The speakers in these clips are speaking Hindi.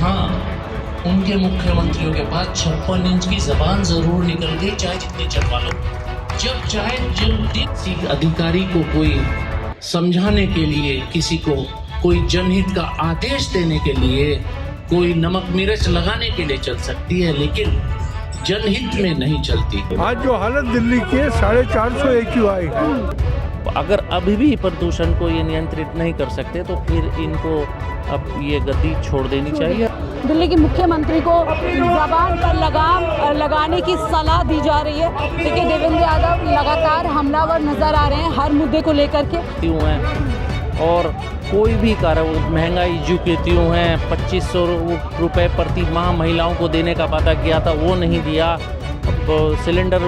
हाँ, उनके मुख्यमंत्रियों के पास 56 इंच की जबान जरूर निकल गई, चाहे जितने चलवा लो। जब चाहे जब किसी अधिकारी को कोई समझाने के लिए, किसी को कोई जनहित का आदेश देने के लिए, कोई नमक मिर्च लगाने के लिए चल सकती है, लेकिन जनहित में नहीं चलती। आज जो हालत दिल्ली के 450 AQI है, अगर अभी भी प्रदूषण को ये नियंत्रित नहीं कर सकते तो फिर इनको अब ये गद्दी छोड़ देनी चाहिए। दिल्ली के मुख्यमंत्री को जबान पर लगाम लगाने की सलाह दी जा रही है। देखिए, देवेंद्र यादव लगातार हमलावर नजर आ रहे हैं हर मुद्दे को लेकर के। क्यों हैं और कोई भी कार्य, महंगाई जो के त्यों हैं, 2500 रुपये प्रति माह महिलाओं को देने का वादा किया था वो नहीं दिया, तो सिलेंडर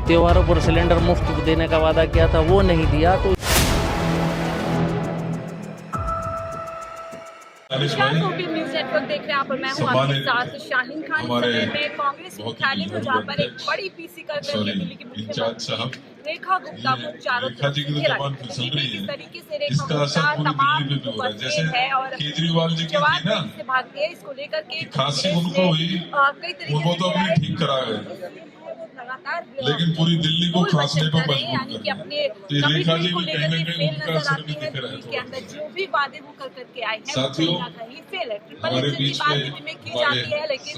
त्योहारों पर सिलेंडर मुफ्त देने का वादा किया था वो नहीं दिया। तो न्यूज़ नेटवर्क देख रहे हैं आप और मैं हूं आपके साथ शाहीन खान। में कांग्रेस मुख्यालय में जहां पर एक बड़ी पीसी कर दिल्ली की मुख्यमंत्री रेखा गुप्ता को चारों तरफ से घेरा गया। किस तरीके से रेखा गुप्ता तमाम उपस्थित है और केजरीवाल जी की थी ना से भागती है, इसको लेकर के खांसी उनको हुई, कई तरीके वो तो अपनी ठीक करा गए, लेकिन पूरी दिल्ली को खांसने पर मजबूर कर दिया। तो रेखा जी भी कहीं न कहीं उनका असर भी दिख रहा है। अंदर जो भी वादे वो कर करके आए हैं साथियों, फेल है। हमारे बीच में की जाती है, लेकिन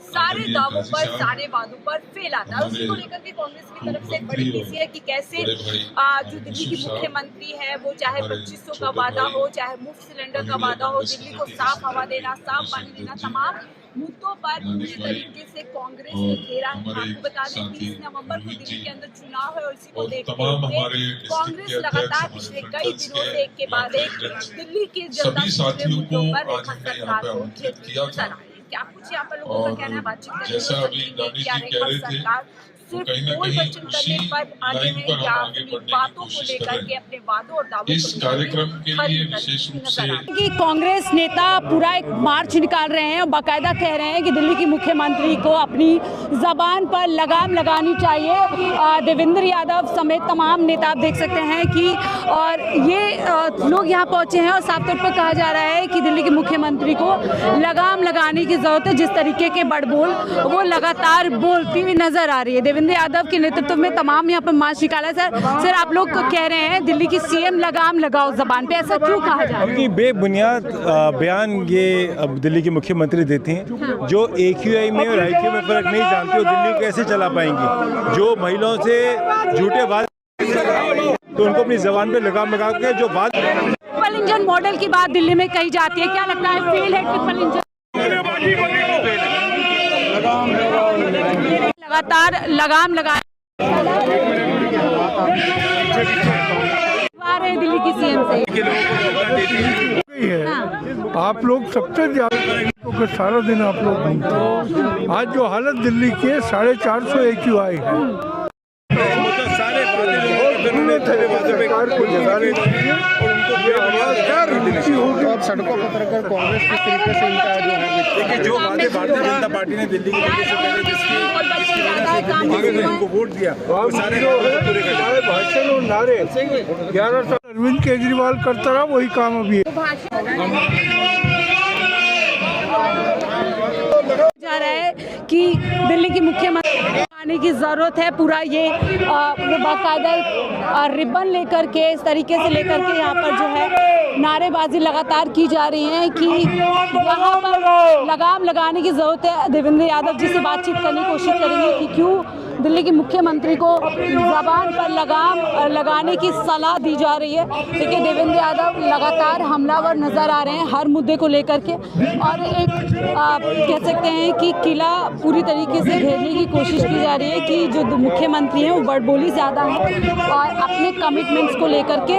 सारे दावों पर, सारे वादों पर फेल आता है। उसको लेकर के कांग्रेस की तरफ से एक बड़ी पीसी है कि कैसे जो दिल्ली की मुख्यमंत्री है वो चाहे 2500 का वादा हो, चाहे मुफ्त सिलेंडर का वादा हो, दिल्ली को साफ हवा देना, साफ पानी देना, तमाम मुद्दों पर पूरी तरीके से कांग्रेस ने घेरा है। आपको बता दें 30 नवंबर को दिल्ली के अंदर चुनाव है और इसी को देखते हुए कांग्रेस लगातार पिछले कई दिनों से एक के बाद एक दिल्ली की जनता के मुद्दों पर रेखा सरकार को घेरती नजर आ रही है। क्या कुछ यहाँ पर लोगों का कहना है, बातचीत जैसा अभी गांधी जी कह रहे थे, वो कहीं न कहीं उसी लाइन पर हम आगे बढ़ने की कोशिश कर रहे हैं। अपने वादों और दावों इस कार्यक्रम के लिए विशेष रूप से कि कांग्रेस नेता पूरा एक मार्च निकाल रहे हैं और बाकायदा कह रहे हैं कि दिल्ली की मुख्यमंत्री को अपनी जबान पर लगाम लगानी चाहिए। देवेंद्र यादव समेत तमाम नेता आप देख सकते हैं कि और ये लोग यहाँ पहुंचे हैं और साफ तौर पर कहा जा रहा है कि दिल्ली के मुख्यमंत्री को लगाम लगाने की जरूरत है। जिस तरीके के बड़बोल वो लगातार बोलती हुई नजर आ रही है। देवेंद्र यादव के नेतृत्व में तमाम यहाँ पर मार्च निकाला। सर आप लोग कह रहे हैं दिल्ली की सीएम लगाम लगाओ जबान पे, ऐसा क्यों कहा जा रहा है? क्योंकि बेबुनियाद बयान ये अब दिल्ली की मुख्यमंत्री देती हैं, जो AQI में और IQ में फर्क नहीं जानती हो दिल्ली को कैसे चला पाएंगी। जो महिलाओं से झूठे वादे, तो उनको अपनी जबान पे लगाम लगा के जो बात ट्रिपल इंजन मॉडल की बात दिल्ली में कही जाती है, क्या लगता है फेल है ट्रिपल इंजन? लगातार लगाम लगा दिल्ली की सीएम से आप लोग सबसे ज्यादा सारा दिन आप लोग घूमते हैं। आज जो हालत दिल्ली के 450 AQI है, आप सड़कों पर उतरकर कांग्रेस किस तरीके से इनका जो है, देखिए जो वादे भारतीय जनता पार्टी ने दिल्ली के लिए इनको वोट दिया वो सारे भाषण और नारे 11 साल अरविंद केजरीवाल करता रहा, वही काम अभी जा रहा है कि दिल्ली की मुख्यमंत्री आने की जरूरत है। पूरा ये बाकायदा रिबन लेकर के इस तरीके से लेकर के यहाँ पर जो है नारेबाजी लगातार की जा रही है कि यहाँ पर लगाम लगाने की जरूरत है। देवेंद्र यादव जी से बातचीत करने की कोशिश करेंगे कि क्यों दिल्ली के मुख्यमंत्री को जबान पर लगाम लगाने की सलाह दी जा रही है। देखिए, देवेंद्र यादव लगातार हमलावर नजर आ रहे हैं हर मुद्दे को लेकर के और एक कह सकते हैं कि किला पूरी तरीके से घेरने की कोशिश की जा रही है कि जो मुख्यमंत्री हैं वो बड़बोली ज़्यादा है और अपने कमिटमेंट्स को लेकर के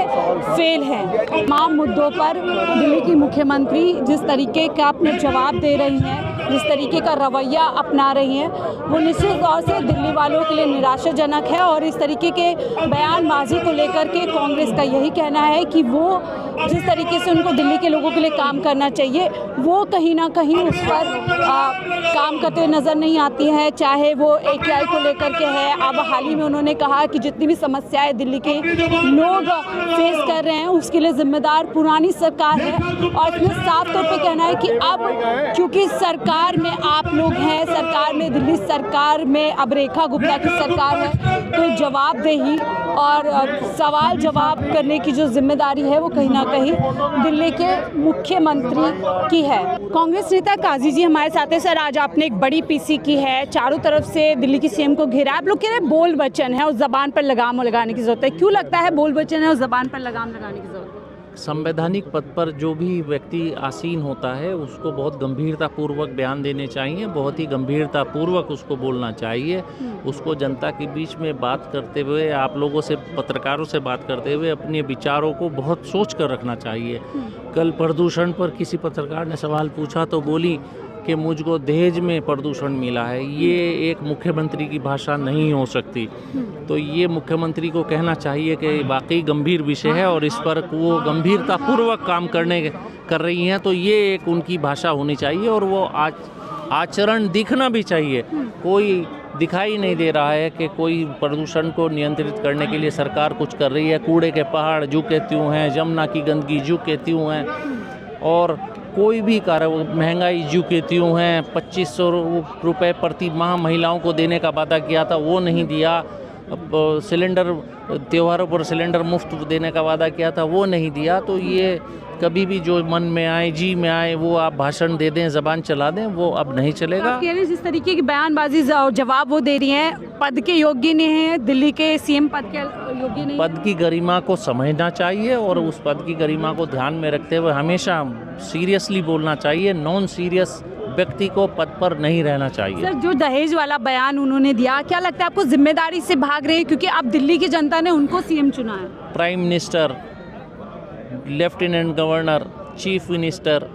फेल है। तमाम मुद्दों पर दिल्ली की मुख्यमंत्री जिस तरीके का अपने जवाब दे रही हैं, जिस तरीके का रवैया अपना रही हैं, वो निश्चित तौर से दिल्ली वालों के लिए निराशाजनक है। और इस तरीके के बयानबाजी को लेकर के कांग्रेस का यही कहना है कि वो जिस तरीके से उनको दिल्ली के लोगों के लिए काम करना चाहिए वो कहीं ना कहीं उस पर काम करते हुए नज़र नहीं आती हैं, चाहे वो AQI को लेकर के है। अब हाल ही में उन्होंने कहा कि जितनी भी समस्याएं दिल्ली के लोग फेस कर रहे हैं उसके लिए जिम्मेदार पुरानी सरकार है, और इसमें साफ तौर पे कहना है कि अब क्योंकि सरकार में आप लोग हैं, सरकार में दिल्ली सरकार में अब रेखा गुप्ता की सरकार है, तो जवाबदेही और सवाल जवाब करने की जो जिम्मेदारी है वो कहीं ना कहीं दिल्ली के मुख्यमंत्री की है। कांग्रेस नेता काजी जी हमारे साथ हैं। सर, आज आपने एक बड़ी पीसी की है, चारों तरफ से दिल्ली की सीएम को घेरा। आप लोग कह रहे हैं बोल वचन है, उस जबान पर लगाम लगाने की जरूरत है। क्यों लगता है बोल वचन है, उस जबान पर लगाम लगाने की जरूरत है? संवैधानिक पद पर जो भी व्यक्ति आसीन होता है उसको बहुत गंभीरतापूर्वक बयान देने चाहिए, बहुत ही गंभीरतापूर्वक उसको बोलना चाहिए। उसको जनता के बीच में बात करते हुए, आप लोगों से, पत्रकारों से बात करते हुए अपने विचारों को बहुत सोच कर रखना चाहिए। कल प्रदूषण पर किसी पत्रकार ने सवाल पूछा तो बोली कि मुझको दहेज में प्रदूषण मिला है। ये एक मुख्यमंत्री की भाषा नहीं हो सकती। तो ये मुख्यमंत्री को कहना चाहिए कि वाकई गंभीर विषय है और इस पर वो गंभीरतापूर्वक काम कर रही हैं, तो ये एक उनकी भाषा होनी चाहिए और वो आचरण दिखना भी चाहिए। कोई दिखाई नहीं दे रहा है कि कोई प्रदूषण को नियंत्रित करने के लिए सरकार कुछ कर रही है। कूड़े के पहाड़ जो के त्यों हैं, जमुना की गंदगी जो के त्यों हैं, और कोई भी कार्य, महंगाई जो के त्यों हैं। 2500 रुपये प्रति माह महिलाओं को देने का वादा किया था, वो नहीं दिया। सिलेंडर, त्योहारों पर सिलेंडर मुफ्त देने का वादा किया था, वो नहीं दिया। तो ये कभी भी जो मन में आए, जी में आए, वो आप भाषण दे दें, जबान चला दें, वो अब नहीं चलेगा। आप कह रहे हैं जिस तरीके की बयानबाजी जवाब वो दे रही हैं, पद के योग्य नहीं है, दिल्ली के सीएम पद के योग्य नहीं। पद की गरिमा को समझना चाहिए और उस पद की गरिमा को ध्यान में रखते हुए हमेशा सीरियसली बोलना चाहिए। नॉन सीरियस व्यक्ति को पद पर नहीं रहना चाहिए। सर, जो दहेज वाला बयान उन्होंने दिया, क्या लगता है आपको जिम्मेदारी से भाग रहे हैं, क्योंकि अब दिल्ली की जनता ने उनको सीएम चुना है? Prime minister, lieutenant governor, chief minister,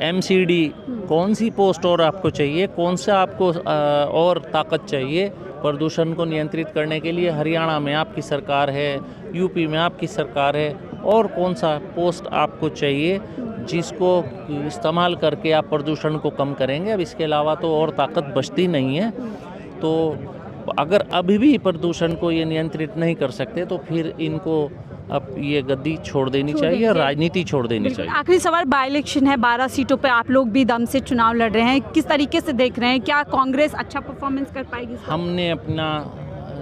MCD, कौन सी पोस्ट और आपको चाहिए? कौन सा आपको और ताकत चाहिए प्रदूषण को नियंत्रित करने के लिए? हरियाणा में आपकी सरकार है, यूपी में आपकी सरकार है, और कौन सा पोस्ट आपको चाहिए जिसको इस्तेमाल करके आप प्रदूषण को कम करेंगे? अब इसके अलावा तो और ताकत बचती नहीं है। तो अगर अभी भी प्रदूषण को ये नियंत्रित नहीं कर सकते तो फिर इनको अब ये गद्दी छोड़ देनी चाहिए, राजनीति छोड़ देनी चाहिए। आखिरी सवाल, बाई इलेक्शन है, 12 सीटों पे आप लोग भी दम से चुनाव लड़ रहे हैं, किस तरीके से देख रहे हैं? क्या कांग्रेस अच्छा परफॉर्मेंस कर पाएगी? हमने अपना,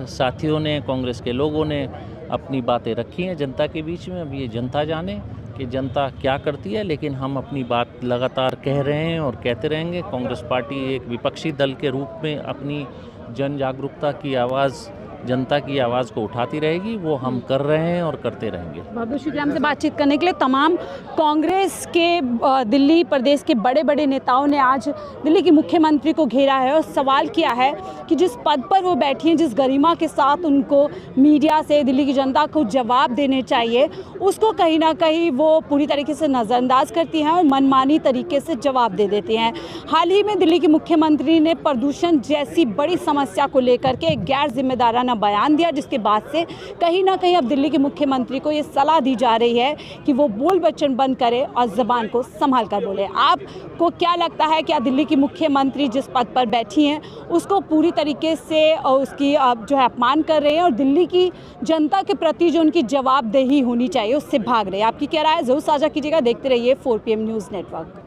साथियों ने, कांग्रेस के लोगों ने अपनी बातें रखी हैं जनता के बीच में। अब ये जनता जाने कि जनता क्या करती है, लेकिन हम अपनी बात लगातार कह रहे हैं और कहते रहेंगे। कांग्रेस पार्टी एक विपक्षी दल के रूप में अपनी जन जागरूकता की आवाज़, जनता की आवाज़ को उठाती रहेगी। वो हम कर रहे हैं और करते रहेंगे। बहुत बहुत शुक्रिया हमसे बातचीत करने के लिए। तमाम कांग्रेस के दिल्ली प्रदेश के बड़े बड़े नेताओं ने आज दिल्ली के मुख्यमंत्री को घेरा है और सवाल किया है कि जिस पद पर वो बैठी हैं, जिस गरिमा के साथ उनको मीडिया से दिल्ली की जनता को जवाब देने चाहिए, उसको कहीं ना कहीं वो पूरी तरीके से नज़रअंदाज करती हैं और मनमानी तरीके से जवाब दे देती हैं। हाल ही में दिल्ली के मुख्यमंत्री ने प्रदूषण जैसी बड़ी समस्या को लेकर के एक गैर जिम्मेदाराना बयान दिया, जिसके बाद से कहीं ना कहीं अब दिल्ली के मुख्यमंत्री को ये सलाह दी जा रही है कि वो बोल बच्चन बंद करे और ज़बान को संभाल कर बोले। आपको क्या लगता है, क्या दिल्ली की मुख्यमंत्री जिस पद पर बैठी हैं उसको पूरी तरीके से उसकी जो है अपमान कर रहे हैं और दिल्ली की जनता के प्रति जो उनकी जवाबदेही होनी चाहिए उससे भाग रहे हैं? आपकी क्या राय है? ज़रूर साझा कीजिएगा। देखते रहिए 4 PM न्यूज़ नेटवर्क।